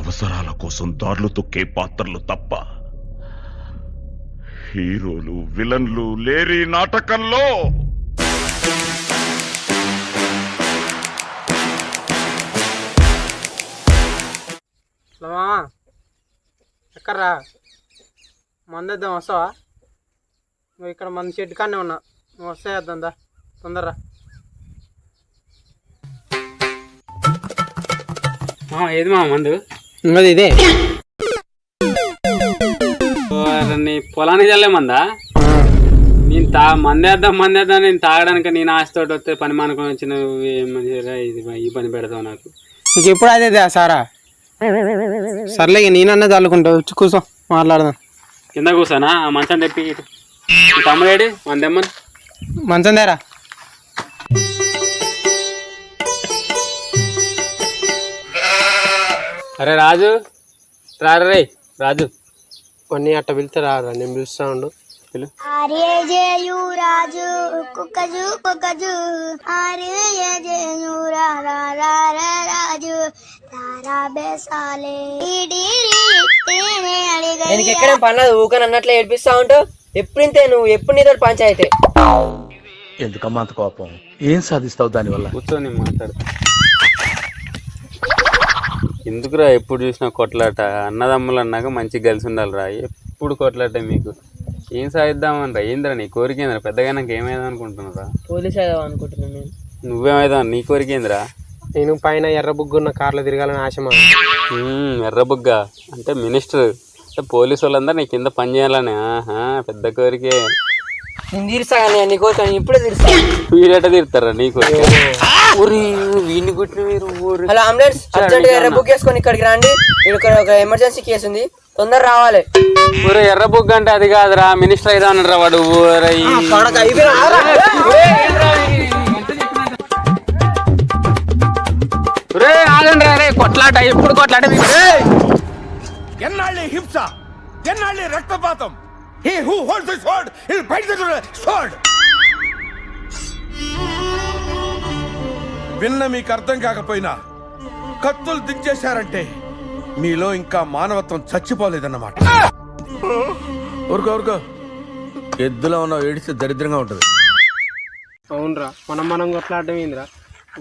అవసరాల కోసం దారులు తొక్కే పాత్రలు తప్ప హీరోలు విలన్లు లేరి నాటకంలో. ఎక్కడ్రా మందేద్దాం, వస్తావా? నువ్వు ఇక్కడ మన చెట్టు కానే ఉన్నా, నువ్వు వస్తాయేద్దాం దా తొందరరా. ఏది మా మందు? ఇంకది ఇదే నీ పొలానికి చల్లేమందా? నేను మందేద్దాం నేను తాగడానికి నేను ఆశతోటి వస్తే పని మానుకొని వచ్చిన ఇది ఈ పని పెడతావు నాకు. నీకు ఎప్పుడు అదే సారా? సర్లే నేనన్నా చల్లుకుంటావు, వచ్చి కూర్చో మాట్లాడదాం. కింద కూర్చోనా? ఆ మంచం తెప్పి తమ్ముడేడి మందెమ్మని మంచం దేరా. అరే రాజు రే రాజు, కొన్ని అట్ట పిలితే రారా, నేను పిలుస్తా ఉండు. రాజు కుక్కజు కుక్కజు రాజు తారా బేసాలే. నేను ఎక్కడ పన్నది ఊకని అన్నట్లు ఏడిపిస్తా ఉంటావు. ఎప్పుడింతే నువ్వు, ఎప్పుడు నీతో పంచాయితే. ఎందుకమ్మా అంత కోపం? ఏం సాధిస్తావు దానివల్ల? కూర్చొని మాట్లాడతా. ఎందుకురా ఎప్పుడు చూసినా కొట్లాట? అన్నదమ్ములు అన్నాక మంచిగా కలిసి ఉండాలిరా, ఎప్పుడు కొట్లాట మీకు. ఏం సాధిద్దామని రా? ఏంద్రా నీ కోరిక? ఏంద్రా పెద్దగా నాకు ఏమైంది అనుకుంటున్నారా? పోలీస్ అయిదాం అనుకుంటున్నా నేను. నువ్వేమైదా? నీ కోరిక ఏంద్రా? నేను పైన ఎర్ర బుగ్గున్న కార్లో తిరగాలని ఆశమా. ఎర్ర బుగ్గ అంటే మినిస్టర్ అంటే పోలీసు వాళ్ళందరూ నీ కింద పని చేయాలని. పెద్ద కోరికే. నేను తీరుస్తా కానీ నీ కోరిక ఇప్పుడే తీరుస్తా. వీడెట తీరుతారా నీ కోరిక? వీడిని కుట్టిన మీరు. హలో అంబులెన్స్, అర్జెంట్ గా ఎర్ర బుక్ చేసుకొని ఇక్కడికి రండి. ఇక్కడ ఒక ఎమర్జెన్సీ కేసు ఉంది, తొందర రావాలి. ఊరే ఎర్ర బుక్ అంటే అది కాదురా, మినిస్టర్ అయితే అన్నారా వాడు. ఆగండి రే, కొట్లాట ఎప్పుడు కొట్లాట. ఎన్నాళ్ళి హింస, ఎన్నాళ్ళి రక్తపాతం. He who holds the sword is fight the sword. విన్న మీకు అర్థం కాకపోయినా కత్తులు దించేశారంటే మీలో ఇంకా మానవత్వం చచ్చిపోలేదన్నమాట. ఊరుకో ఎద్దులో ఉన్న ఏడిస్తే దరిద్రంగా ఉంటుంది. అవునరా, మనం కొట్లాడడం ఏందిరా?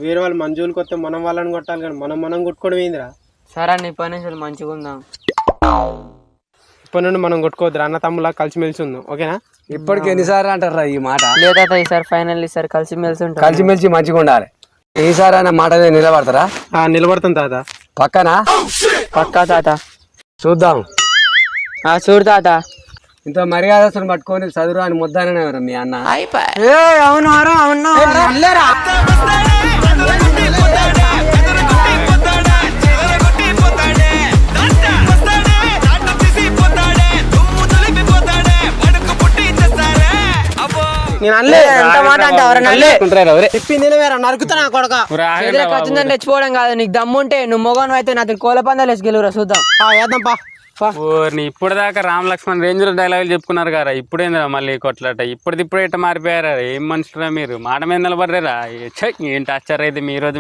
వేరే వాళ్ళు మంజూలు కొత్తే మనం వాళ్ళని కొట్టాలి, కానీ మనం కొట్టుకోవడం ఏందిరా? సరే నీ పని మంచిగా ఉందాం. ఇప్పటి నుండి మనం కొట్టుకోవద్దురా, అన్న తమ్ములా కలిసిమెలిసి ఉందాం, ఓకేనా? ఇప్పటికి ఎన్నిసార్లు అంటారా ఈ మాట? లేదా ఈసారి ఫైనల్, ఈసారి కలిసిమెలిసి ఉంటాం. కలిసిమెలిసి మంచిగా ఉండాలి. ఈసారి అన్న మాట నిలబడతారా? నిలబడతాం తాత. పక్కనా? పక్కా తాత. చూద్దాం. చూడు తాత. ఇంత మర్యాదస్తుని పట్టుకొని చదువు అని ముద్దానవరా మీ అన్న? అవును అవును. నేను అల్లే ఎంత మాట అంటే చెప్పింది నరుకుతా నా కొడక. ఖచ్చితంగా తెచ్చిపోవడం కాదు, నీకు దమ్ముంటే నువ్వు మొగను అయితే నాతో కోళ్ళ పందాలు వేసి గెలువురా, చూద్దాం. వేద్దాం పా. ఇప్పుడు దాకా రామ్ లక్ష్మణ్ రేంజ్ లో డైలాగులు చెప్పుకున్నారు కదా, ఇప్పుడేందిరా మళ్ళీ కొట్లాట? ఇప్పుడు ఇట్లా మారిపోయారా? ఏం మనుషురా మీరు? మాట మీద నిలబడరా? ఏంటి ఆశ్చర్య అయితే మీ రోజు.